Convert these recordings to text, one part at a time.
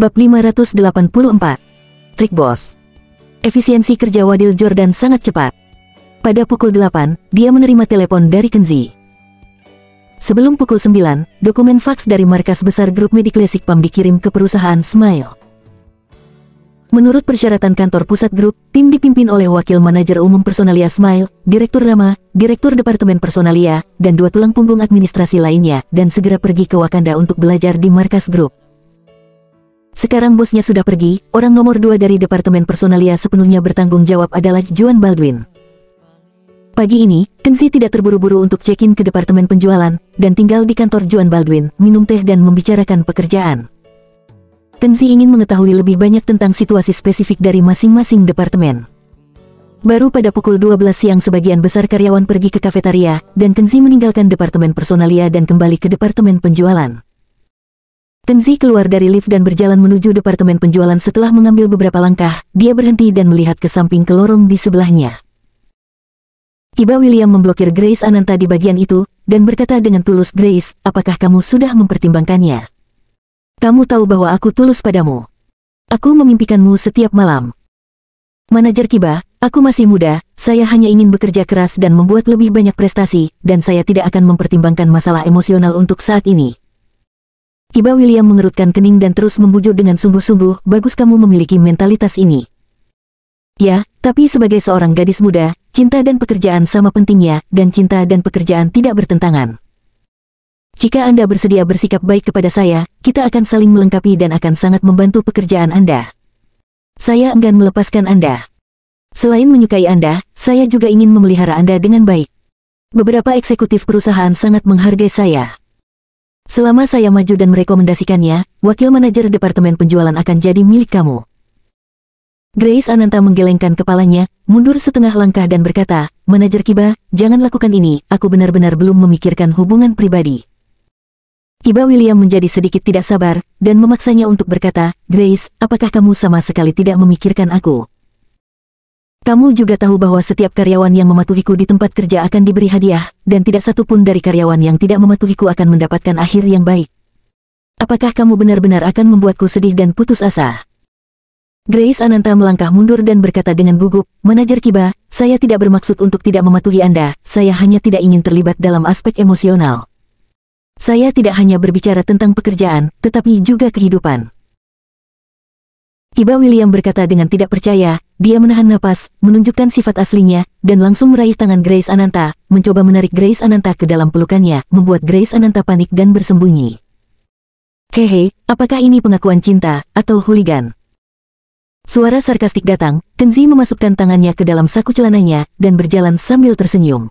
Bab 584. Trik bos. Efisiensi kerja Wadil Jordan sangat cepat. Pada pukul 8, dia menerima telepon dari Kenzi. Sebelum pukul 9, dokumen faks dari markas besar grup Mediclassic PAM dikirim ke perusahaan Smile. Menurut persyaratan kantor pusat grup, tim dipimpin oleh Wakil Manajer Umum Personalia Smile, Direktur Rama, Direktur Departemen Personalia, dan 2 tulang punggung administrasi lainnya, dan segera pergi ke Wakanda untuk belajar di markas grup. Sekarang bosnya sudah pergi, orang nomor 2 dari Departemen Personalia sepenuhnya bertanggung jawab adalah Juan Baldwin. Pagi ini, Kenzi tidak terburu-buru untuk check-in ke Departemen Penjualan, dan tinggal di kantor Juan Baldwin, minum teh dan membicarakan pekerjaan. Kenzi ingin mengetahui lebih banyak tentang situasi spesifik dari masing-masing departemen. Baru pada pukul 12 siang sebagian besar karyawan pergi ke kafetaria, dan Kenzi meninggalkan Departemen Personalia dan kembali ke Departemen Penjualan. Kenzi keluar dari lift dan berjalan menuju Departemen Penjualan. Setelah mengambil beberapa langkah, dia berhenti dan melihat ke samping ke lorong di sebelahnya. Kiba William memblokir Grace Ananta di bagian itu, dan berkata dengan tulus, "Grace, apakah kamu sudah mempertimbangkannya? Kamu tahu bahwa aku tulus padamu. Aku memimpikanmu setiap malam." Manajer Kiba, "Aku masih muda, saya hanya ingin bekerja keras dan membuat lebih banyak prestasi, dan saya tidak akan mempertimbangkan masalah emosional untuk saat ini." Kiba William mengerutkan kening dan terus membujuk dengan sungguh-sungguh, "Bagus kamu memiliki mentalitas ini. Ya, tapi sebagai seorang gadis muda, cinta dan pekerjaan sama pentingnya, dan cinta dan pekerjaan tidak bertentangan. Jika Anda bersedia bersikap baik kepada saya, kita akan saling melengkapi dan akan sangat membantu pekerjaan Anda. Saya enggan melepaskan Anda. Selain menyukai Anda, saya juga ingin memelihara Anda dengan baik. Beberapa eksekutif perusahaan sangat menghargai saya. Selama saya maju dan merekomendasikannya, wakil manajer Departemen Penjualan akan jadi milik kamu." Grace Ananta menggelengkan kepalanya, mundur setengah langkah dan berkata, "Manajer Kiba, jangan lakukan ini, aku benar-benar belum memikirkan hubungan pribadi." Kiba William menjadi sedikit tidak sabar, dan memaksanya untuk berkata, "Grace, apakah kamu sama sekali tidak memikirkan aku? Kamu juga tahu bahwa setiap karyawan yang mematuhiku di tempat kerja akan diberi hadiah, dan tidak satu pun dari karyawan yang tidak mematuhiku akan mendapatkan akhir yang baik. Apakah kamu benar-benar akan membuatku sedih dan putus asa?" Grace Ananta melangkah mundur dan berkata dengan gugup, "Manajer Kiba, saya tidak bermaksud untuk tidak mematuhi Anda, saya hanya tidak ingin terlibat dalam aspek emosional. Saya tidak hanya berbicara tentang pekerjaan, tetapi juga kehidupan." Kiba William berkata dengan tidak percaya, dia menahan napas, menunjukkan sifat aslinya, dan langsung meraih tangan Grace Ananta, mencoba menarik Grace Ananta ke dalam pelukannya, membuat Grace Ananta panik dan bersembunyi. "Hehe, apakah ini pengakuan cinta, atau hooligan?" Suara sarkastik datang, Kenzi memasukkan tangannya ke dalam saku celananya, dan berjalan sambil tersenyum.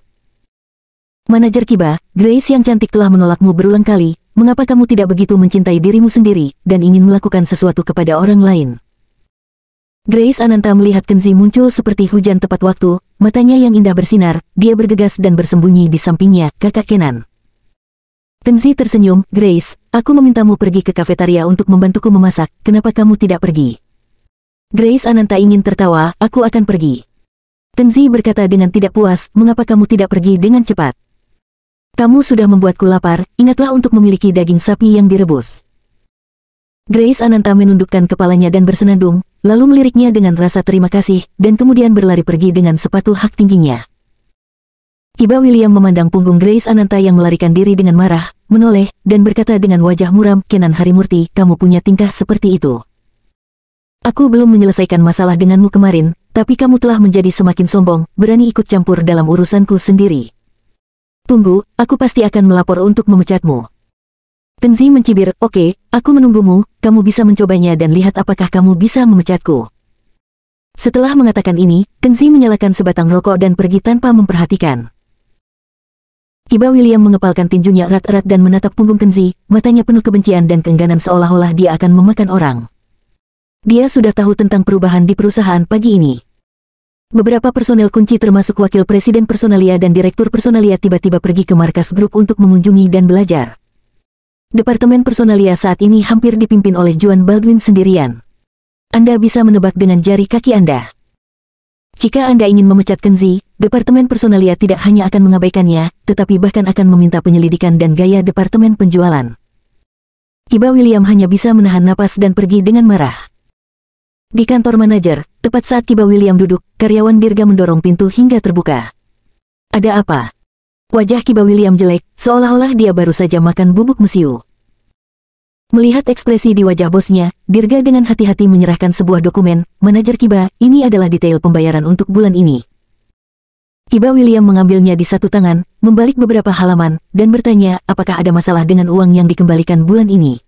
"Manajer Kiba, Grace yang cantik telah menolakmu berulang kali, mengapa kamu tidak begitu mencintai dirimu sendiri, dan ingin melakukan sesuatu kepada orang lain?" Grace Ananta melihat Kenzi muncul seperti hujan tepat waktu, matanya yang indah bersinar, dia bergegas dan bersembunyi di sampingnya, kakak Kenan. Kenzi tersenyum, "Grace, aku memintamu pergi ke kafetaria untuk membantuku memasak, kenapa kamu tidak pergi?" Grace Ananta ingin tertawa, "Aku akan pergi." Kenzi berkata dengan tidak puas, "Mengapa kamu tidak pergi dengan cepat? Kamu sudah membuatku lapar, ingatlah untuk memiliki daging sapi yang direbus." Grace Ananta menundukkan kepalanya dan bersenandung, lalu meliriknya dengan rasa terima kasih, dan kemudian berlari pergi dengan sepatu hak tingginya. Kiba William memandang punggung Grace Ananta yang melarikan diri dengan marah, menoleh, dan berkata dengan wajah muram, "Kenan Harimurti, kamu punya tingkah seperti itu. Aku belum menyelesaikan masalah denganmu kemarin, tapi kamu telah menjadi semakin sombong, berani ikut campur dalam urusanku sendiri. Tunggu, aku pasti akan melapor untuk memecatmu." Kenzi mencibir, "Oke, aku menunggumu, kamu bisa mencobanya dan lihat apakah kamu bisa memecatku." Setelah mengatakan ini, Kenzi menyalakan sebatang rokok dan pergi tanpa memperhatikan. Kiba William mengepalkan tinjunya erat-erat dan menatap punggung Kenzi, matanya penuh kebencian dan keengganan seolah-olah dia akan memakan orang. Dia sudah tahu tentang perubahan di perusahaan pagi ini. Beberapa personel kunci termasuk wakil presiden Personalia dan direktur Personalia tiba-tiba pergi ke markas grup untuk mengunjungi dan belajar. Departemen Personalia saat ini hampir dipimpin oleh Juan Baldwin sendirian. Anda bisa menebak dengan jari kaki Anda. Jika Anda ingin memecat Kenzi, Departemen Personalia tidak hanya akan mengabaikannya, tetapi bahkan akan meminta penyelidikan dan gaya Departemen Penjualan. Kiba William hanya bisa menahan napas dan pergi dengan marah. Di kantor manajer, tepat saat Kiba William duduk, karyawan Dirga mendorong pintu hingga terbuka. Ada apa? Wajah Kiba William jelek, seolah-olah dia baru saja makan bubuk mesiu. Melihat ekspresi di wajah bosnya, Dirga dengan hati-hati menyerahkan sebuah dokumen. Manajer Kiba, ini adalah detail pembayaran untuk bulan ini. Kiba William mengambilnya di satu tangan, membalik beberapa halaman, dan bertanya, apakah ada masalah dengan uang yang dikembalikan bulan ini?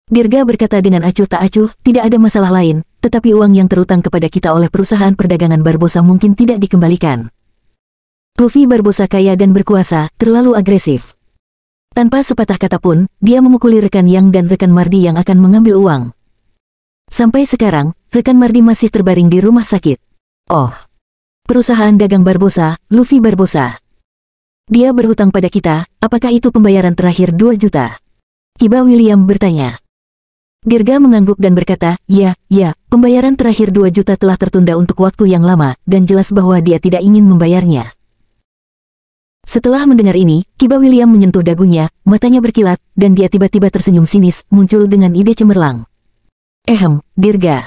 Dirga berkata dengan acuh tak acuh, tidak ada masalah lain, tetapi uang yang terutang kepada kita oleh perusahaan perdagangan Barbosa mungkin tidak dikembalikan. Luffy Barbosa kaya dan berkuasa, terlalu agresif. Tanpa sepatah kata pun, dia memukuli rekan Yang dan rekan Mardi yang akan mengambil uang. Sampai sekarang, rekan Mardi masih terbaring di rumah sakit. Oh, perusahaan dagang Barbosa, Luffy Barbosa. Dia berhutang pada kita, apakah itu pembayaran terakhir 2 juta? Kiba William bertanya. Dirga mengangguk dan berkata, ya, pembayaran terakhir 2 juta telah tertunda untuk waktu yang lama, dan jelas bahwa dia tidak ingin membayarnya. Setelah mendengar ini, Kiba William menyentuh dagunya, matanya berkilat, dan dia tiba-tiba tersenyum sinis, muncul dengan ide cemerlang. Dirga.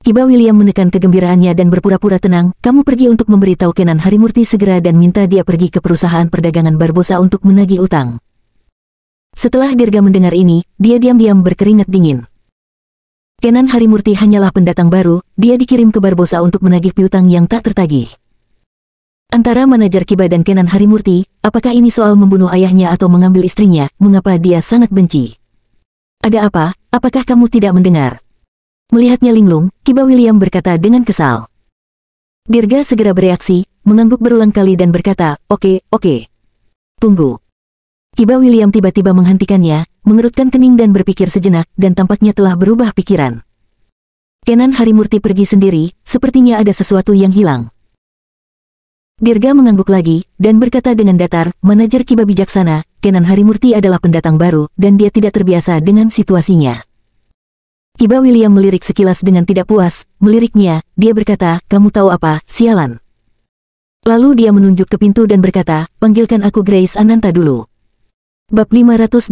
Kiba William menekan kegembiraannya dan berpura-pura tenang, kamu pergi untuk memberitahu Kenan Harimurti segera dan minta dia pergi ke perusahaan perdagangan Barbosa untuk menagih utang. Setelah Dirga mendengar ini, dia diam-diam berkeringat dingin. Kenan Harimurti hanyalah pendatang baru, dia dikirim ke Barbosa untuk menagih piutang yang tak tertagih. Antara manajer Kiba dan Kenan Harimurti, apakah ini soal membunuh ayahnya atau mengambil istrinya, mengapa dia sangat benci? Ada apa, apakah kamu tidak mendengar? Melihatnya linglung, Kiba William berkata dengan kesal. Dirga segera bereaksi, mengangguk berulang kali dan berkata, oke. Tunggu. Kiba William tiba-tiba menghentikannya, mengerutkan kening dan berpikir sejenak, dan tampaknya telah berubah pikiran. Kenan Harimurti pergi sendiri, sepertinya ada sesuatu yang hilang. Dirga mengangguk lagi, dan berkata dengan datar, manajer Kiba bijaksana, Kenan Harimurti adalah pendatang baru, dan dia tidak terbiasa dengan situasinya. Kiba William melirik sekilas dengan tidak puas, meliriknya, dia berkata, kamu tahu apa, sialan. Lalu dia menunjuk ke pintu dan berkata, panggilkan aku Grace Ananta dulu. Bab 585.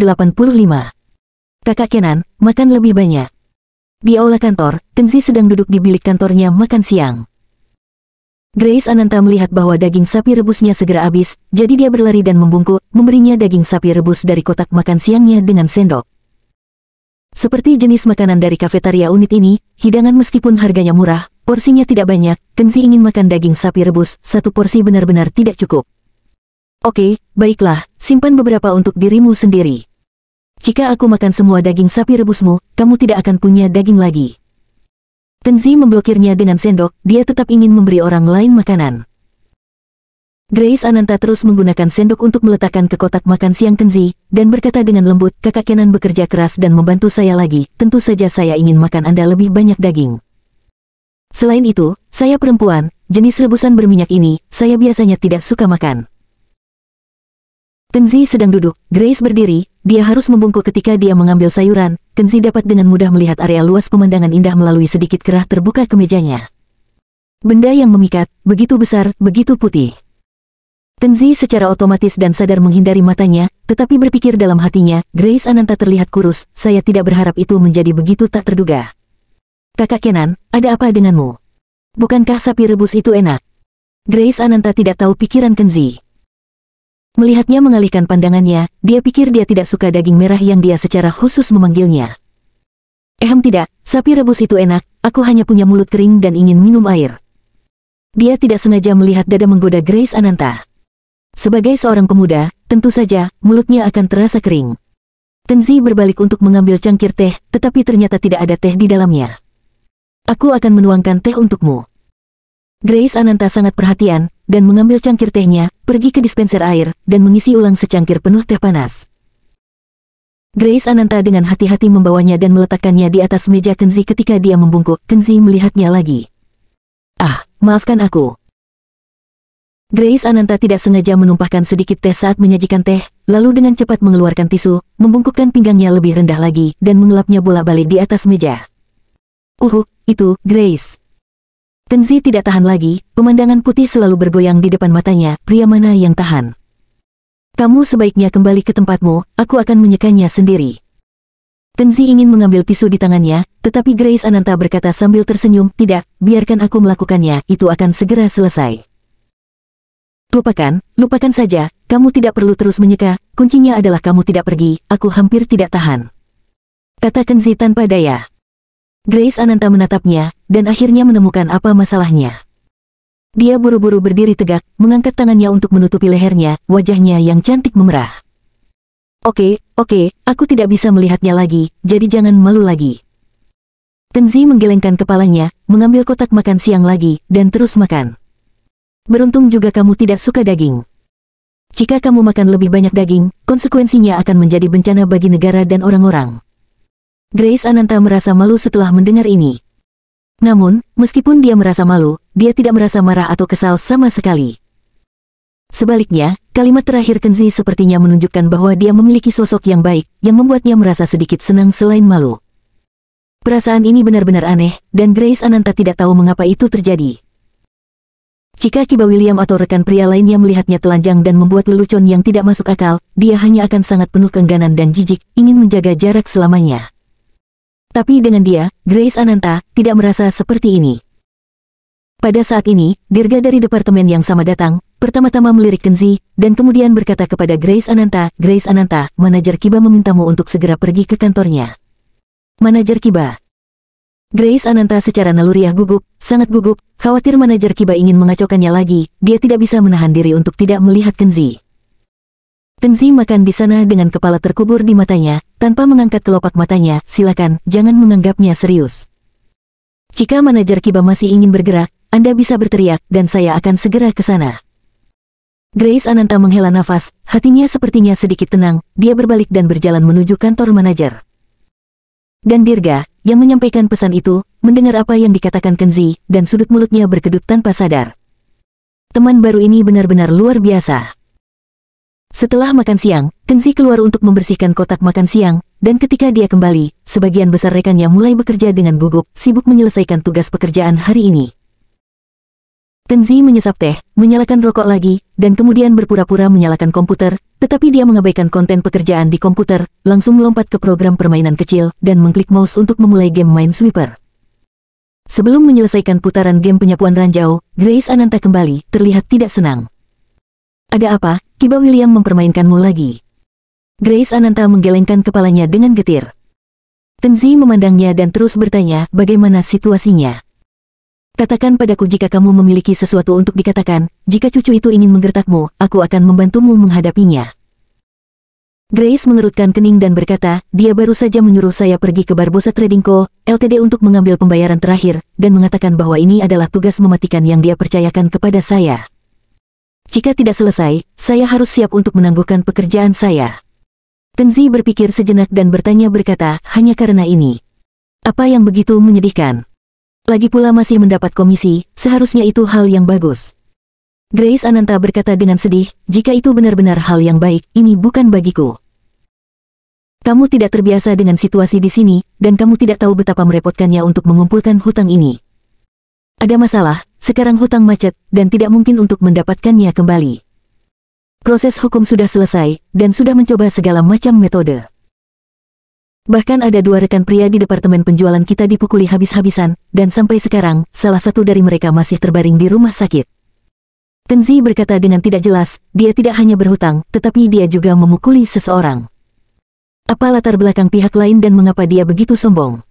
Kakak Kenan, makan lebih banyak. Di aula kantor, Kenzi sedang duduk di bilik kantornya makan siang. Grace Ananta melihat bahwa daging sapi rebusnya segera habis, jadi dia berlari dan membungkuk, memberinya daging sapi rebus dari kotak makan siangnya dengan sendok. Seperti jenis makanan dari kafetaria unit ini, hidangan meskipun harganya murah, porsinya tidak banyak, Kenzi ingin makan daging sapi rebus, satu porsi benar-benar tidak cukup. Oke, baiklah, simpan beberapa untuk dirimu sendiri. Jika aku makan semua daging sapi rebusmu, kamu tidak akan punya daging lagi. Kenzi memblokirnya dengan sendok, dia tetap ingin memberi orang lain makanan. Grace Ananta terus menggunakan sendok untuk meletakkan ke kotak makan siang Kenzi, dan berkata dengan lembut, kakak Kenan bekerja keras dan membantu saya lagi, tentu saja saya ingin makan Anda lebih banyak daging. Selain itu, saya perempuan, jenis rebusan berminyak ini, saya biasanya tidak suka makan. Kenzi sedang duduk, Grace berdiri, dia harus membungkuk ketika dia mengambil sayuran. Kenzi dapat dengan mudah melihat area luas pemandangan indah melalui sedikit kerah terbuka ke mejanya. Benda yang memikat, begitu besar, begitu putih. Kenzi secara otomatis dan sadar menghindari matanya, tetapi berpikir dalam hatinya, Grace Ananta terlihat kurus, saya tidak berharap itu menjadi begitu tak terduga. Kakak Kenan, ada apa denganmu? Bukankah sapi rebus itu enak? Grace Ananta tidak tahu pikiran Kenzi. Melihatnya mengalihkan pandangannya, dia pikir dia tidak suka daging merah yang dia secara khusus memanggilnya. Tidak, sapi rebus itu enak, aku hanya punya mulut kering dan ingin minum air. Dia tidak sengaja melihat dada menggoda Grace Ananta. Sebagai seorang pemuda, tentu saja, mulutnya akan terasa kering. Kenzi berbalik untuk mengambil cangkir teh, tetapi ternyata tidak ada teh di dalamnya. Aku akan menuangkan teh untukmu. Grace Ananta sangat perhatian, dan mengambil cangkir tehnya, pergi ke dispenser air, dan mengisi ulang secangkir penuh teh panas. Grace Ananta dengan hati-hati membawanya dan meletakkannya di atas meja Kenzi ketika dia membungkuk. Kenzi melihatnya lagi. Maafkan aku. Grace Ananta tidak sengaja menumpahkan sedikit teh saat menyajikan teh, lalu dengan cepat mengeluarkan tisu, membungkukkan pinggangnya lebih rendah lagi, dan mengelapnya bolak-balik di atas meja. Itu, Grace. Kenzi tidak tahan lagi, pemandangan putih selalu bergoyang di depan matanya, pria mana yang tahan? Kamu sebaiknya kembali ke tempatmu, aku akan menyekannya sendiri. Tenzi ingin mengambil tisu di tangannya, tetapi Grace Ananta berkata sambil tersenyum, "Tidak, biarkan aku melakukannya, itu akan segera selesai." Lupakan saja, kamu tidak perlu terus menyeka, kuncinya adalah kamu tidak pergi, aku hampir tidak tahan," kata Kenzi tanpa daya. Grace Ananta menatapnya, dan akhirnya menemukan apa masalahnya. Dia buru-buru berdiri tegak, mengangkat tangannya untuk menutupi lehernya, wajahnya yang cantik memerah. Oke, aku tidak bisa melihatnya lagi, jadi jangan malu lagi." Tenzi menggelengkan kepalanya, mengambil kotak makan siang lagi, dan terus makan. "Beruntung juga kamu tidak suka daging. Jika kamu makan lebih banyak daging, konsekuensinya akan menjadi bencana bagi negara dan orang-orang." Grace Ananta merasa malu setelah mendengar ini. Namun, meskipun dia merasa malu, dia tidak merasa marah atau kesal sama sekali. Sebaliknya, kalimat terakhir Kenzi sepertinya menunjukkan bahwa dia memiliki sosok yang baik, yang membuatnya merasa sedikit senang selain malu. Perasaan ini benar-benar aneh, dan Grace Ananta tidak tahu mengapa itu terjadi. Jika Kiba William atau rekan pria lainnya melihatnya telanjang dan membuat lelucon yang tidak masuk akal, dia hanya akan sangat penuh keengganan dan jijik, ingin menjaga jarak selamanya. Tapi dengan dia, Grace Ananta, tidak merasa seperti ini. Pada saat ini, Dirga dari departemen yang sama datang, pertama-tama melirik Kenzi, dan kemudian berkata kepada Grace Ananta, manajer Kiba memintamu untuk segera pergi ke kantornya." "Manajer Kiba?" Grace Ananta secara naluriah gugup, sangat gugup, khawatir manajer Kiba ingin mengacaukannya lagi, dia tidak bisa menahan diri untuk tidak melihat Kenzi. Kenzi makan di sana dengan kepala terkubur di matanya, tanpa mengangkat kelopak matanya, "Silakan, jangan menganggapnya serius. Jika manajer Kiba masih ingin bergerak, Anda bisa berteriak, dan saya akan segera ke sana." Grace Ananta menghela nafas, hatinya sepertinya sedikit tenang, dia berbalik dan berjalan menuju kantor manajer. Dan Dirga, yang menyampaikan pesan itu, mendengar apa yang dikatakan Kenzi, dan sudut mulutnya berkedut tanpa sadar. Teman baru ini benar-benar luar biasa. Setelah makan siang, Kenzi keluar untuk membersihkan kotak makan siang, dan ketika dia kembali, sebagian besar rekannya mulai bekerja dengan gugup, sibuk menyelesaikan tugas pekerjaan hari ini. Kenzi menyesap teh, menyalakan rokok lagi, dan kemudian berpura-pura menyalakan komputer, tetapi dia mengabaikan konten pekerjaan di komputer, langsung melompat ke program permainan kecil, dan mengklik mouse untuk memulai game Minesweeper. Sebelum menyelesaikan putaran game penyapuan ranjau, Grace Ananta kembali, terlihat tidak senang. "Ada apa, Kiba William mempermainkanmu lagi?" Grace Ananta menggelengkan kepalanya dengan getir. Kenzi memandangnya dan terus bertanya, "Bagaimana situasinya? Katakan padaku jika kamu memiliki sesuatu untuk dikatakan, jika cucu itu ingin menggertakmu, aku akan membantumu menghadapinya." Grace mengerutkan kening dan berkata, "Dia baru saja menyuruh saya pergi ke Barbosa Trading Co., Ltd untuk mengambil pembayaran terakhir, dan mengatakan bahwa ini adalah tugas mematikan yang dia percayakan kepada saya. Jika tidak selesai, saya harus siap untuk menangguhkan pekerjaan saya." Kenzi berpikir sejenak dan berkata, "Hanya karena ini? Apa yang begitu menyedihkan? Lagi pula masih mendapat komisi, seharusnya itu hal yang bagus." Grace Ananta berkata dengan sedih, "Jika itu benar-benar hal yang baik, ini bukan bagiku. Kamu tidak terbiasa dengan situasi di sini, dan kamu tidak tahu betapa merepotkannya untuk mengumpulkan hutang ini. Ada masalah, sekarang hutang macet, dan tidak mungkin untuk mendapatkannya kembali. Proses hukum sudah selesai, dan sudah mencoba segala macam metode. Bahkan ada 2 rekan pria di departemen penjualan kita dipukuli habis-habisan, dan sampai sekarang, salah satu dari mereka masih terbaring di rumah sakit." Kenzi berkata dengan tidak jelas, dia tidak hanya berhutang, tetapi dia juga memukuli seseorang. Apa latar belakang pihak lain dan mengapa dia begitu sombong?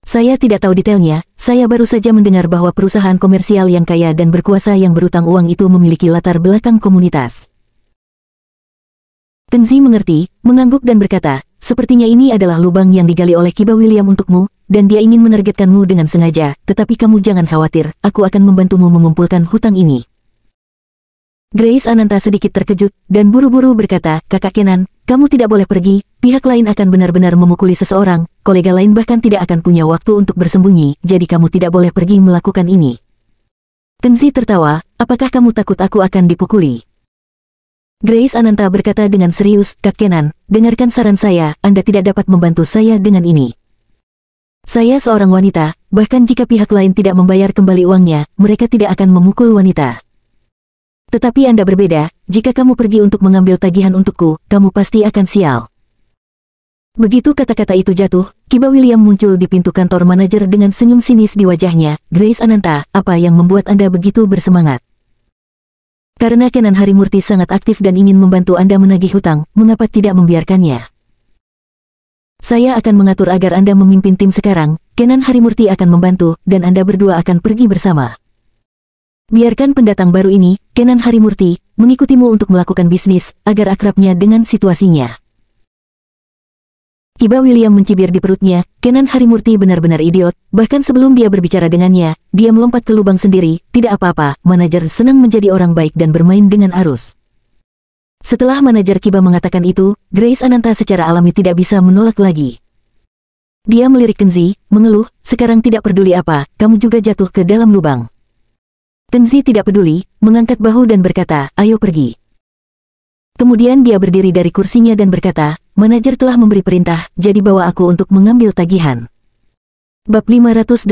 Saya tidak tahu detailnya, saya baru saja mendengar bahwa perusahaan komersial yang kaya dan berkuasa yang berutang uang itu memiliki latar belakang komunitas. Kenzi mengerti, mengangguk dan berkata, "Sepertinya ini adalah lubang yang digali oleh Kiba William untukmu, dan dia ingin menargetkanmu dengan sengaja, tetapi kamu jangan khawatir, aku akan membantumu mengumpulkan hutang ini." Grace Ananta sedikit terkejut, dan buru-buru berkata, "Kakak Kenan, kamu tidak boleh pergi, pihak lain akan benar-benar memukuli seseorang, kolega lain bahkan tidak akan punya waktu untuk bersembunyi, jadi kamu tidak boleh pergi melakukan ini." Kenzi tertawa, "Apakah kamu takut aku akan dipukuli?" Grace Ananta berkata dengan serius, "Kak Kenan, dengarkan saran saya, Anda tidak dapat membantu saya dengan ini. Saya seorang wanita, bahkan jika pihak lain tidak membayar kembali uangnya, mereka tidak akan memukul wanita. Tetapi Anda berbeda, jika kamu pergi untuk mengambil tagihan untukku, kamu pasti akan sial." Begitu kata-kata itu jatuh, Kiba William muncul di pintu kantor manajer dengan senyum sinis di wajahnya. Grace Ananta, apa yang membuat Anda begitu bersemangat? Karena Kenan Harimurti sangat aktif dan ingin membantu Anda menagih hutang, mengapa tidak membiarkannya? Saya akan mengatur agar Anda memimpin tim sekarang, Kenan Harimurti akan membantu, dan Anda berdua akan pergi bersama. Biarkan pendatang baru ini, Kenan Harimurti, mengikutimu untuk melakukan bisnis, agar akrabnya dengan situasinya. Kiba William mencibir di perutnya, Kenan Harimurti benar-benar idiot, bahkan sebelum dia berbicara dengannya, dia melompat ke lubang sendiri, tidak apa-apa, manajer senang menjadi orang baik dan bermain dengan arus. Setelah manajer Kiba mengatakan itu, Grace Ananta secara alami tidak bisa menolak lagi. Dia melirik Kenzi, mengeluh, sekarang tidak peduli apa, kamu juga jatuh ke dalam lubang. Kenzi tidak peduli, mengangkat bahu dan berkata, ayo pergi. Kemudian dia berdiri dari kursinya dan berkata, manajer telah memberi perintah, jadi bawa aku untuk mengambil tagihan. Bab 586.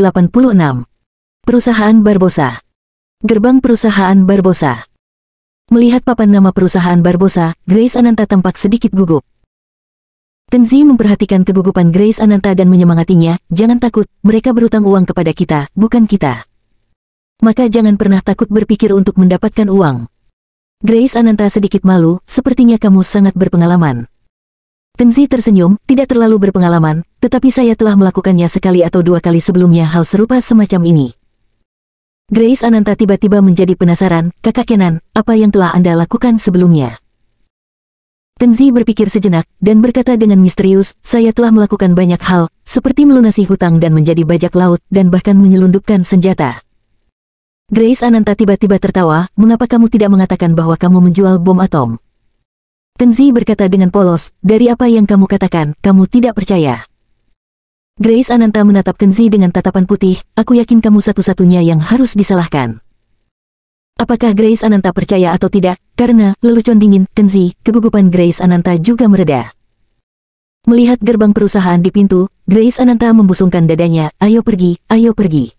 Perusahaan Barbosa. Gerbang perusahaan Barbosa. Melihat papan nama perusahaan Barbosa, Grace Ananta tampak sedikit gugup. Kenzi memperhatikan kegugupan Grace Ananta dan menyemangatinya, jangan takut, mereka berutang uang kepada kita, bukan kita. Maka jangan pernah takut berpikir untuk mendapatkan uang. Grace Ananta sedikit malu, sepertinya kamu sangat berpengalaman. Kenzi tersenyum, tidak terlalu berpengalaman, tetapi saya telah melakukannya sekali atau dua kali sebelumnya hal serupa semacam ini. Grace Ananta tiba-tiba menjadi penasaran, Kakak Kenan, apa yang telah Anda lakukan sebelumnya? Kenzi berpikir sejenak, dan berkata dengan misterius, saya telah melakukan banyak hal, seperti melunasi hutang dan menjadi bajak laut, dan bahkan menyelundupkan senjata. Grace Ananta tiba-tiba tertawa, mengapa kamu tidak mengatakan bahwa kamu menjual bom atom? Kenzi berkata dengan polos, dari apa yang kamu katakan, kamu tidak percaya. Grace Ananta menatap Kenzi dengan tatapan putih, aku yakin kamu satu-satunya yang harus disalahkan. Apakah Grace Ananta percaya atau tidak? Karena, lelucon dingin, Kenzi, kegugupan Grace Ananta juga mereda. Melihat gerbang perusahaan di pintu, Grace Ananta membusungkan dadanya, ayo pergi, ayo pergi.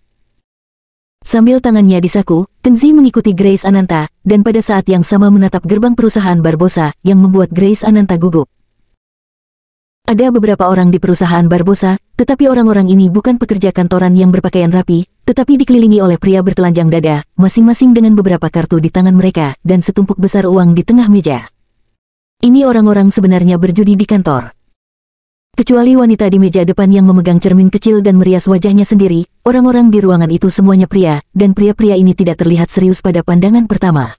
Sambil tangannya disaku, Kenzi mengikuti Grace Ananta, dan pada saat yang sama menatap gerbang perusahaan Barbosa, yang membuat Grace Ananta gugup. Ada beberapa orang di perusahaan Barbosa, tetapi orang-orang ini bukan pekerja kantoran yang berpakaian rapi, tetapi dikelilingi oleh pria bertelanjang dada, masing-masing dengan beberapa kartu di tangan mereka, dan setumpuk besar uang di tengah meja. Ini orang-orang sebenarnya berjudi di kantor. Kecuali wanita di meja depan yang memegang cermin kecil dan merias wajahnya sendiri, orang-orang di ruangan itu semuanya pria, dan pria-pria ini tidak terlihat serius pada pandangan pertama.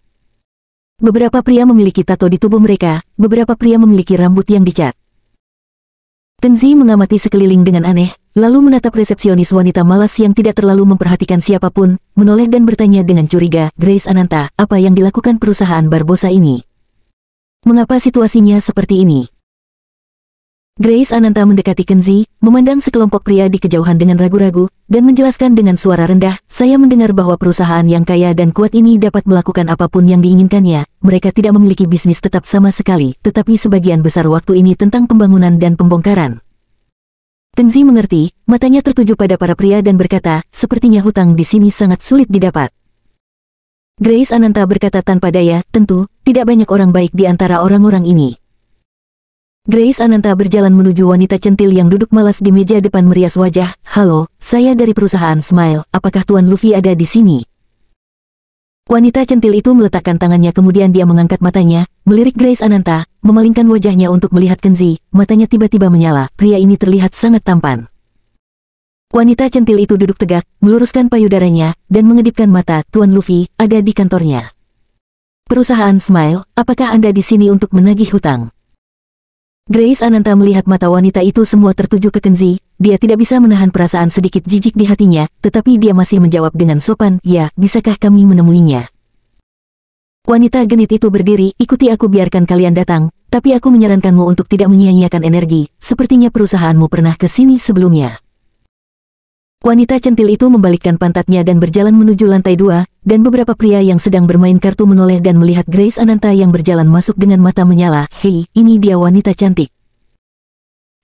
Beberapa pria memiliki tato di tubuh mereka, beberapa pria memiliki rambut yang dicat. Kenzi mengamati sekeliling dengan aneh, lalu menatap resepsionis wanita malas yang tidak terlalu memperhatikan siapapun, menoleh dan bertanya dengan curiga, Grace Ananta, apa yang dilakukan perusahaan Barbosa ini? Mengapa situasinya seperti ini? Grace Ananta mendekati Kenzi, memandang sekelompok pria di kejauhan dengan ragu-ragu, dan menjelaskan dengan suara rendah, saya mendengar bahwa perusahaan yang kaya dan kuat ini dapat melakukan apapun yang diinginkannya, mereka tidak memiliki bisnis tetap sama sekali, tetapi sebagian besar waktu ini tentang pembangunan dan pembongkaran. Kenzi mengerti, matanya tertuju pada para pria dan berkata, sepertinya hutang di sini sangat sulit didapat. Grace Ananta berkata tanpa daya, tentu, tidak banyak orang baik di antara orang-orang ini. Grace Ananta berjalan menuju wanita centil yang duduk malas di meja depan merias wajah. Halo, saya dari perusahaan Smile, apakah Tuan Luffy ada di sini? Wanita centil itu meletakkan tangannya kemudian dia mengangkat matanya, melirik Grace Ananta, memalingkan wajahnya untuk melihat Kenzi, matanya tiba-tiba menyala, pria ini terlihat sangat tampan. Wanita centil itu duduk tegak, meluruskan payudaranya, dan mengedipkan mata, Tuan Luffy, ada di kantornya. Perusahaan Smile, apakah Anda di sini untuk menagih hutang? Grace Ananta melihat mata wanita itu semua tertuju ke Kenzi, dia tidak bisa menahan perasaan sedikit jijik di hatinya, tetapi dia masih menjawab dengan sopan, ya, bisakah kami menemuinya? Wanita genit itu berdiri, ikuti aku biarkan kalian datang, tapi aku menyarankanmu untuk tidak menyia-nyiakan energi, sepertinya perusahaanmu pernah ke sini sebelumnya. Wanita centil itu membalikkan pantatnya dan berjalan menuju lantai 2, dan beberapa pria yang sedang bermain kartu menoleh dan melihat Grace Ananta yang berjalan masuk dengan mata menyala, hei, ini dia wanita cantik.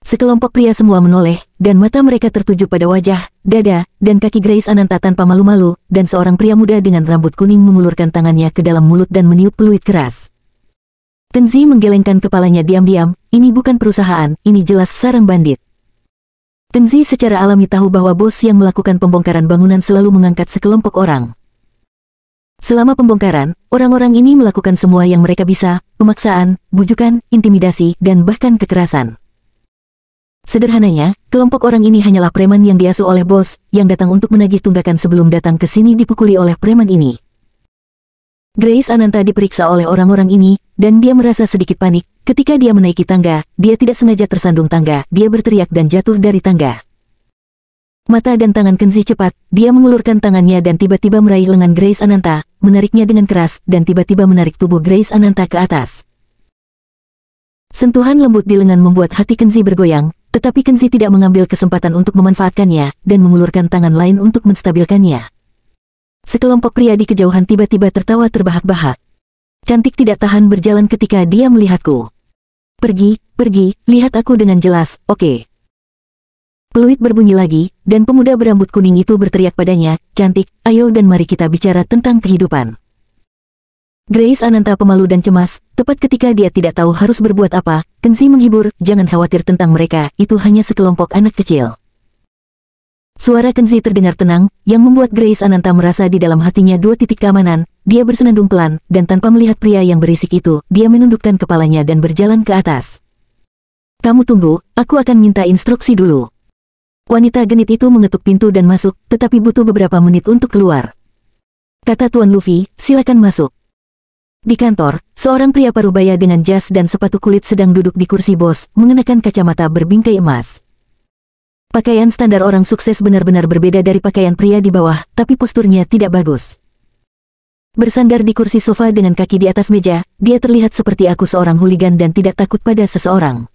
Sekelompok pria semua menoleh, dan mata mereka tertuju pada wajah, dada, dan kaki Grace Ananta tanpa malu-malu, dan seorang pria muda dengan rambut kuning mengulurkan tangannya ke dalam mulut dan meniup peluit keras. Kenzi menggelengkan kepalanya diam-diam, ini bukan perusahaan, ini jelas sarang bandit. Kenzi secara alami tahu bahwa bos yang melakukan pembongkaran bangunan selalu mengangkat sekelompok orang. Selama pembongkaran, orang-orang ini melakukan semua yang mereka bisa, pemaksaan, bujukan, intimidasi, dan bahkan kekerasan. Sederhananya, kelompok orang ini hanyalah preman yang diasuh oleh bos, yang datang untuk menagih tunggakan sebelum datang ke sini dipukuli oleh preman ini. Grace Ananta diperiksa oleh orang-orang ini, dan dia merasa sedikit panik. Ketika dia menaiki tangga, dia tidak sengaja tersandung tangga, dia berteriak dan jatuh dari tangga. Mata dan tangan Kenzi cepat, dia mengulurkan tangannya dan tiba-tiba meraih lengan Grace Ananta, menariknya dengan keras, dan tiba-tiba menarik tubuh Grace Ananta ke atas. Sentuhan lembut di lengan membuat hati Kenzi bergoyang, tetapi Kenzi tidak mengambil kesempatan untuk memanfaatkannya, dan mengulurkan tangan lain untuk menstabilkannya. Sekelompok pria di kejauhan tiba-tiba tertawa terbahak-bahak. Cantik tidak tahan berjalan ketika dia melihatku. Pergi, lihat aku dengan jelas, oke. Peluit berbunyi lagi, dan pemuda berambut kuning itu berteriak padanya, cantik, ayo dan mari kita bicara tentang kehidupan. Grace Ananta pemalu dan cemas, tepat ketika dia tidak tahu harus berbuat apa, Kenzi menghibur, jangan khawatir tentang mereka, itu hanya sekelompok anak kecil. Suara Kenzi terdengar tenang, yang membuat Grace Ananta merasa di dalam hatinya dua titik keamanan. Dia bersenandung pelan, dan tanpa melihat pria yang berisik itu, dia menundukkan kepalanya dan berjalan ke atas. Kamu tunggu, aku akan minta instruksi dulu. Wanita genit itu mengetuk pintu dan masuk, tetapi butuh beberapa menit untuk keluar. Kata Tuan Luffy, silakan masuk. Di kantor, seorang pria parubaya dengan jas dan sepatu kulit sedang duduk di kursi bos, mengenakan kacamata berbingkai emas. Pakaian standar orang sukses benar-benar berbeda dari pakaian pria di bawah, tapi posturnya tidak bagus. Bersandar di kursi sofa dengan kaki di atas meja, dia terlihat seperti aku seorang hooligan dan tidak takut pada seseorang.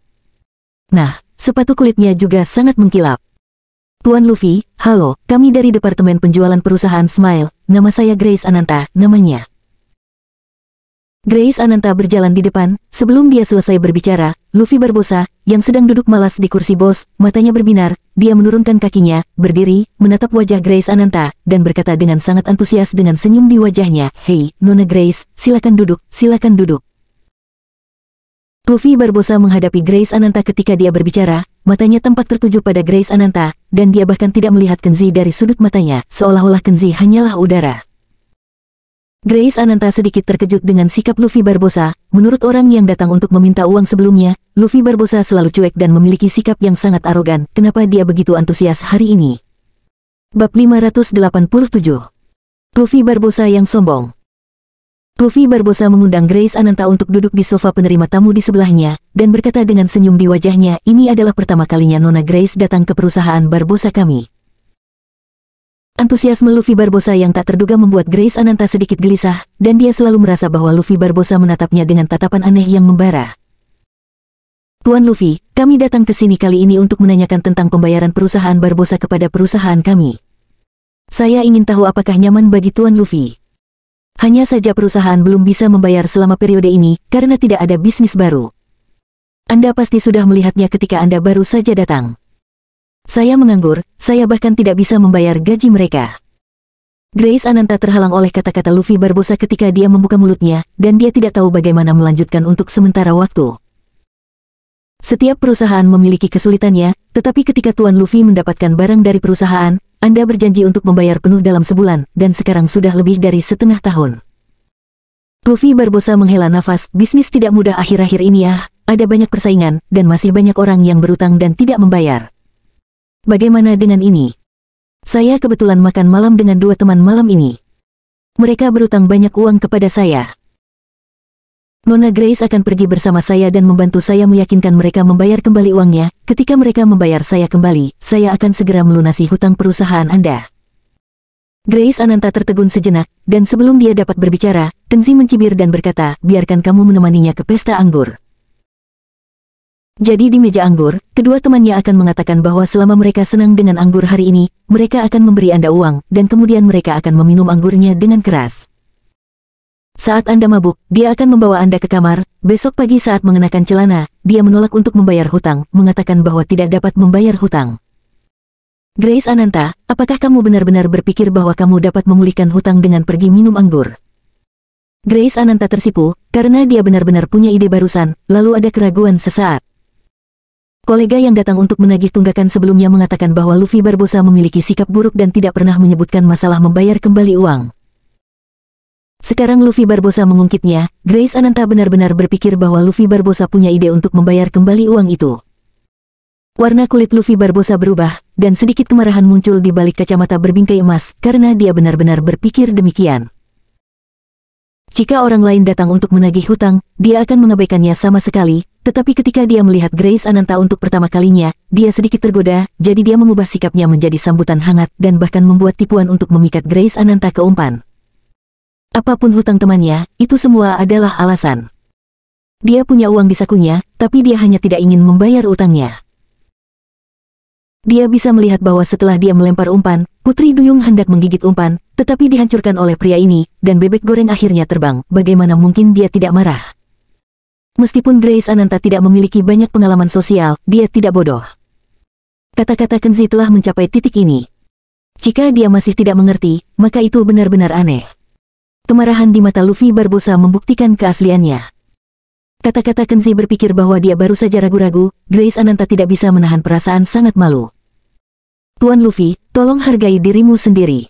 Nah, sepatu kulitnya juga sangat mengkilap. Tuan Luffy, halo, kami dari Departemen Penjualan Perusahaan Smile, nama saya Grace Ananta, namanya. Grace Ananta berjalan di depan, sebelum dia selesai berbicara, Luffy Barbossa, yang sedang duduk malas di kursi bos, matanya berbinar, dia menurunkan kakinya, berdiri, menatap wajah Grace Ananta, dan berkata dengan sangat antusias dengan senyum di wajahnya, hei, Nona Grace, silakan duduk, silakan duduk. Luffy Barbossa menghadapi Grace Ananta ketika dia berbicara, matanya tampak tertuju pada Grace Ananta, dan dia bahkan tidak melihat Kenzi dari sudut matanya, seolah-olah Kenzi hanyalah udara. Grace Ananta sedikit terkejut dengan sikap Luffy Barbossa. Menurut orang yang datang untuk meminta uang sebelumnya, Luffy Barbossa selalu cuek dan memiliki sikap yang sangat arogan. Kenapa dia begitu antusias hari ini? Bab 587. Luffy Barbossa yang sombong. Luffy Barbossa mengundang Grace Ananta untuk duduk di sofa penerima tamu di sebelahnya, dan berkata dengan senyum di wajahnya, ini adalah pertama kalinya Nona Grace datang ke perusahaan Barbossa kami. Antusiasme Luffy Barbossa yang tak terduga membuat Grace Ananta sedikit gelisah, dan dia selalu merasa bahwa Luffy Barbossa menatapnya dengan tatapan aneh yang membara. Tuan Luffy, kami datang ke sini kali ini untuk menanyakan tentang pembayaran perusahaan Barbossa kepada perusahaan kami. Saya ingin tahu apakah nyaman bagi Tuan Luffy. Hanya saja perusahaan belum bisa membayar selama periode ini, karena tidak ada bisnis baru. Anda pasti sudah melihatnya ketika Anda baru saja datang. Saya menganggur, saya bahkan tidak bisa membayar gaji mereka. Grace Ananta terhalang oleh kata-kata Luffy Barbossa ketika dia membuka mulutnya, dan dia tidak tahu bagaimana melanjutkan untuk sementara waktu. Setiap perusahaan memiliki kesulitannya, tetapi ketika Tuan Luffy mendapatkan barang dari perusahaan, Anda berjanji untuk membayar penuh dalam sebulan, dan sekarang sudah lebih dari setengah tahun. Luffy Barbossa menghela nafas, bisnis tidak mudah akhir-akhir ini ya, ada banyak persaingan, dan masih banyak orang yang berutang dan tidak membayar. Bagaimana dengan ini? Saya kebetulan makan malam dengan dua teman malam ini. Mereka berutang banyak uang kepada saya. Nona Grace akan pergi bersama saya dan membantu saya meyakinkan mereka membayar kembali uangnya. Ketika mereka membayar saya kembali, saya akan segera melunasi hutang perusahaan Anda. Grace Ananta tertegun sejenak, dan sebelum dia dapat berbicara, Kenzi mencibir dan berkata, biarkan kamu menemaninya ke pesta anggur. Jadi di meja anggur, kedua temannya akan mengatakan bahwa selama mereka senang dengan anggur hari ini, mereka akan memberi Anda uang, dan kemudian mereka akan meminum anggurnya dengan keras. Saat Anda mabuk, dia akan membawa Anda ke kamar. Besok pagi saat mengenakan celana, dia menolak untuk membayar hutang, mengatakan bahwa tidak dapat membayar hutang. Grace Ananta, apakah kamu benar-benar berpikir bahwa kamu dapat memulihkan hutang dengan pergi minum anggur? Grace Ananta tersipu, karena dia benar-benar punya ide barusan, lalu ada keraguan sesaat. Kolega yang datang untuk menagih tunggakan sebelumnya mengatakan bahwa Luffy Barbosa memiliki sikap buruk dan tidak pernah menyebutkan masalah membayar kembali uang. Sekarang Luffy Barbosa mengungkitnya, Grace Ananta benar-benar berpikir bahwa Luffy Barbosa punya ide untuk membayar kembali uang itu. Warna kulit Luffy Barbosa berubah, dan sedikit kemarahan muncul di balik kacamata berbingkai emas, karena dia benar-benar berpikir demikian. Jika orang lain datang untuk menagih hutang, dia akan mengabaikannya sama sekali, tetapi ketika dia melihat Grace Ananta untuk pertama kalinya, dia sedikit tergoda, jadi dia mengubah sikapnya menjadi sambutan hangat dan bahkan membuat tipuan untuk memikat Grace Ananta ke umpan. Apapun hutang temannya, itu semua adalah alasan. Dia punya uang di sakunya, tapi dia hanya tidak ingin membayar utangnya. Dia bisa melihat bahwa setelah dia melempar umpan, Putri Duyung hendak menggigit umpan, tetapi dihancurkan oleh pria ini, dan bebek goreng akhirnya terbang. Bagaimana mungkin dia tidak marah? Meskipun Grace Ananta tidak memiliki banyak pengalaman sosial, dia tidak bodoh. Kata-kata Kenzi telah mencapai titik ini. Jika dia masih tidak mengerti, maka itu benar-benar aneh. Kemarahan di mata Luffy Barbosa membuktikan keasliannya. Kata-kata Kenzi berpikir bahwa dia baru saja ragu-ragu, Grace Ananta tidak bisa menahan perasaan sangat malu. Tuan Luffy, tolong hargai dirimu sendiri.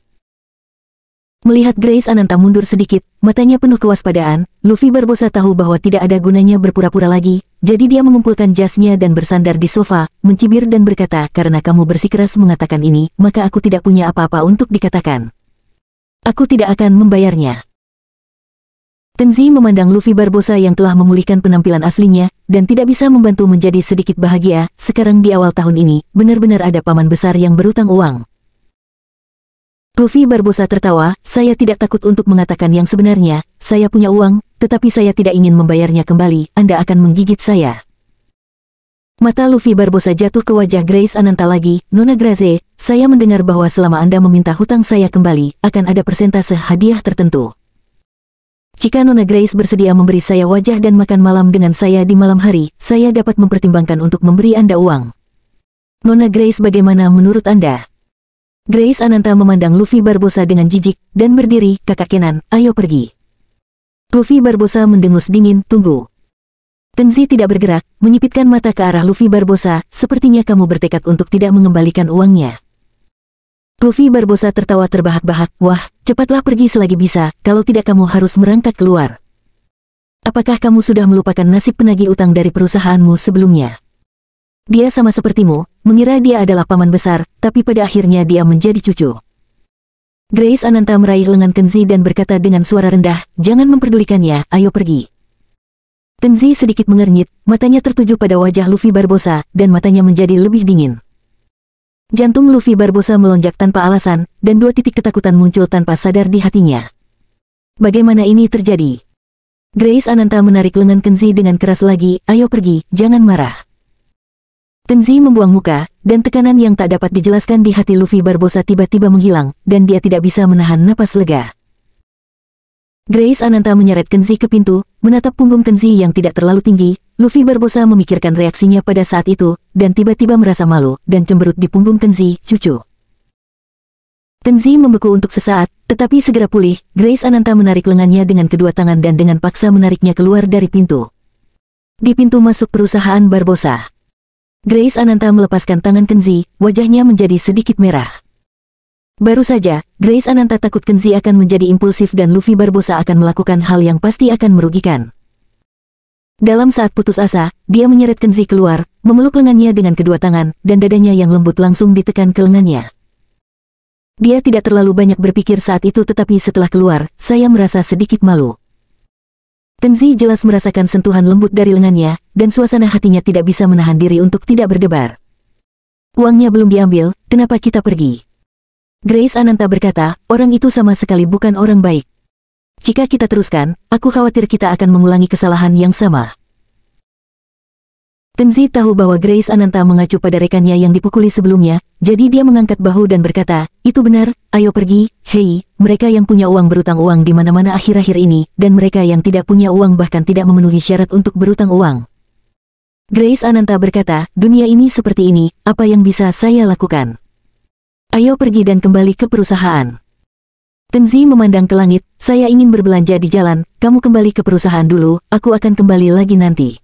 Melihat Grace Ananta mundur sedikit, matanya penuh kewaspadaan, Luffy Barbosa tahu bahwa tidak ada gunanya berpura-pura lagi, jadi dia mengumpulkan jasnya dan bersandar di sofa, mencibir dan berkata, karena kamu bersikeras mengatakan ini, maka aku tidak punya apa-apa untuk dikatakan. Aku tidak akan membayarnya. Kenzi memandang Luffy Barbosa yang telah memulihkan penampilan aslinya, dan tidak bisa membantu menjadi sedikit bahagia. Sekarang di awal tahun ini, benar-benar ada paman besar yang berutang uang. Luffy Barbosa tertawa, saya tidak takut untuk mengatakan yang sebenarnya, saya punya uang, tetapi saya tidak ingin membayarnya kembali, Anda akan menggigit saya. Mata Luffy Barbosa jatuh ke wajah Grace Ananta lagi, Nona Grace, saya mendengar bahwa selama Anda meminta hutang saya kembali, akan ada persentase hadiah tertentu. Jika Nona Grace bersedia memberi saya wajah dan makan malam dengan saya di malam hari, saya dapat mempertimbangkan untuk memberi Anda uang. Nona Grace, bagaimana menurut Anda? Grace Ananta memandang Luffy Barbosa dengan jijik, dan berdiri, kakak Kenan, ayo pergi. Luffy Barbosa mendengus dingin, tunggu. Kenzi tidak bergerak, menyipitkan mata ke arah Luffy Barbosa, sepertinya kamu bertekad untuk tidak mengembalikan uangnya. Luffy Barbosa tertawa terbahak-bahak, wah, cepatlah pergi selagi bisa, kalau tidak kamu harus merangkak keluar. Apakah kamu sudah melupakan nasib penagih utang dari perusahaanmu sebelumnya? Dia sama sepertimu, mengira dia adalah paman besar, tapi pada akhirnya dia menjadi cucu. Grace Ananta meraih lengan Kenzi dan berkata dengan suara rendah, jangan memperdulikannya, ayo pergi. Kenzi sedikit mengernyit, matanya tertuju pada wajah Luffy Barbosa, dan matanya menjadi lebih dingin. Jantung Luffy Barbosa melonjak tanpa alasan, dan 2 titik ketakutan muncul tanpa sadar di hatinya. Bagaimana ini terjadi? Grace Ananta menarik lengan Kenzi dengan keras lagi, ayo pergi, jangan marah. Kenzi membuang muka, dan tekanan yang tak dapat dijelaskan di hati Luffy Barbosa tiba-tiba menghilang, dan dia tidak bisa menahan napas lega. Grace Ananta menyeret Kenzi ke pintu, menatap punggung Kenzi yang tidak terlalu tinggi. Luffy Barbosa memikirkan reaksinya pada saat itu, dan tiba-tiba merasa malu, dan cemberut di punggung Kenzi, cucu. Kenzi membeku untuk sesaat, tetapi segera pulih. Grace Ananta menarik lengannya dengan kedua tangan dan dengan paksa menariknya keluar dari pintu. Di pintu masuk perusahaan Barbosa, Grace Ananta melepaskan tangan Kenzi, wajahnya menjadi sedikit merah. Baru saja, Grace Ananta takut Kenzi akan menjadi impulsif dan Luffy Barbosa akan melakukan hal yang pasti akan merugikan. Dalam saat putus asa, dia menyeret Kenzi keluar, memeluk lengannya dengan kedua tangan, dan dadanya yang lembut langsung ditekan ke lengannya. Dia tidak terlalu banyak berpikir saat itu, tetapi setelah keluar, saya merasa sedikit malu. Kenzi jelas merasakan sentuhan lembut dari lengannya, dan suasana hatinya tidak bisa menahan diri untuk tidak berdebar. Uangnya belum diambil, kenapa kita pergi? Grace Ananta berkata, orang itu sama sekali bukan orang baik. Jika kita teruskan, aku khawatir kita akan mengulangi kesalahan yang sama. Kenzi tahu bahwa Grace Ananta mengacu pada rekannya yang dipukuli sebelumnya, jadi dia mengangkat bahu dan berkata, itu benar, ayo pergi, hei, mereka yang punya uang berutang uang di mana-mana akhir-akhir ini, dan mereka yang tidak punya uang bahkan tidak memenuhi syarat untuk berutang uang. Grace Ananta berkata, dunia ini seperti ini, apa yang bisa saya lakukan? Ayo pergi dan kembali ke perusahaan. Kenzi memandang ke langit, saya ingin berbelanja di jalan, kamu kembali ke perusahaan dulu, aku akan kembali lagi nanti.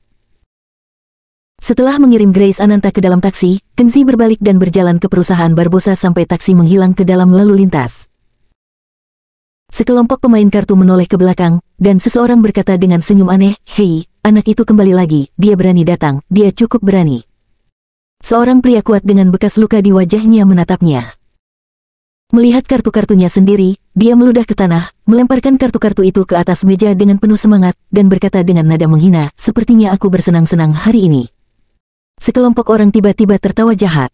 Setelah mengirim Grace Ananta ke dalam taksi, Kenzi berbalik dan berjalan ke perusahaan Barbosa sampai taksi menghilang ke dalam lalu lintas. Sekelompok pemain kartu menoleh ke belakang, dan seseorang berkata dengan senyum aneh, "Hei, anak itu kembali lagi, dia berani datang, dia cukup berani." Seorang pria kuat dengan bekas luka di wajahnya menatapnya. Melihat kartu-kartunya sendiri, dia meludah ke tanah, melemparkan kartu-kartu itu ke atas meja dengan penuh semangat, dan berkata dengan nada menghina, "Sepertinya aku bersenang-senang hari ini." Sekelompok orang tiba-tiba tertawa jahat.